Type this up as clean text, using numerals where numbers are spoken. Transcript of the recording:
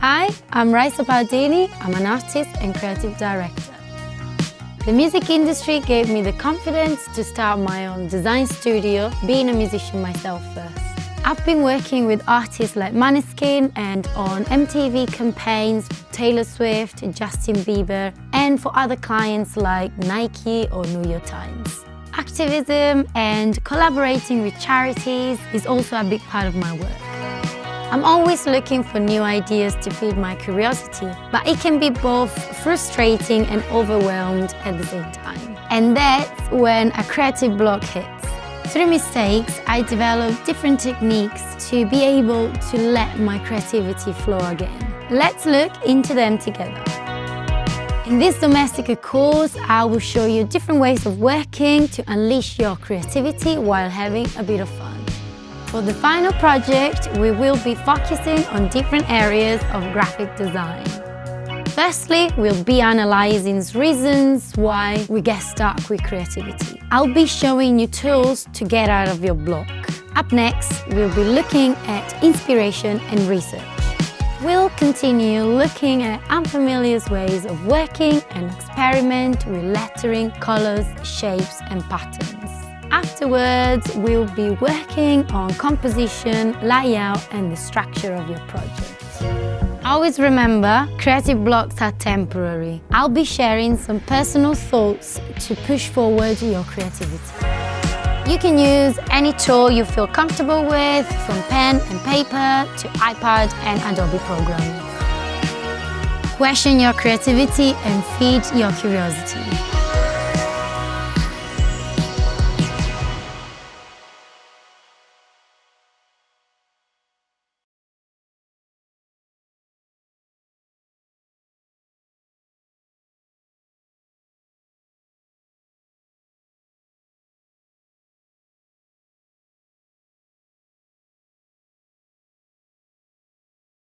Hi, I'm Raisa Baldini. I'm an artist and creative director. The music industry gave me the confidence to start my own design studio, being a musician myself first. I've been working with artists like Måneskin and on MTV campaigns for Taylor Swift, Justin Bieber, and for other clients like Nike or New York Times. Activism and collaborating with charities is also a big part of my work. I'm always looking for new ideas to feed my curiosity, but it can be both frustrating and overwhelmed at the same time. And that's when a creative block hits. Through mistakes, I developed different techniques to be able to let my creativity flow again. Let's look into them together. In this Domestika course, I will show you different ways of working to unleash your creativity while having a bit of fun. For the final project, we will be focusing on different areas of graphic design. Firstly, we'll be analyzing reasons why we get stuck with creativity. I'll be showing you tools to get out of your block. Up next, we'll be looking at inspiration and research. We'll continue looking at unfamiliar ways of working and experiment with lettering, colors, shapes and patterns. Afterwards, we'll be working on composition, layout and the structure of your project. Always remember, creative blocks are temporary. I'll be sharing some personal thoughts to push forward your creativity. You can use any tool you feel comfortable with, from pen and paper to iPad and Adobe programs. Question your creativity and feed your curiosity.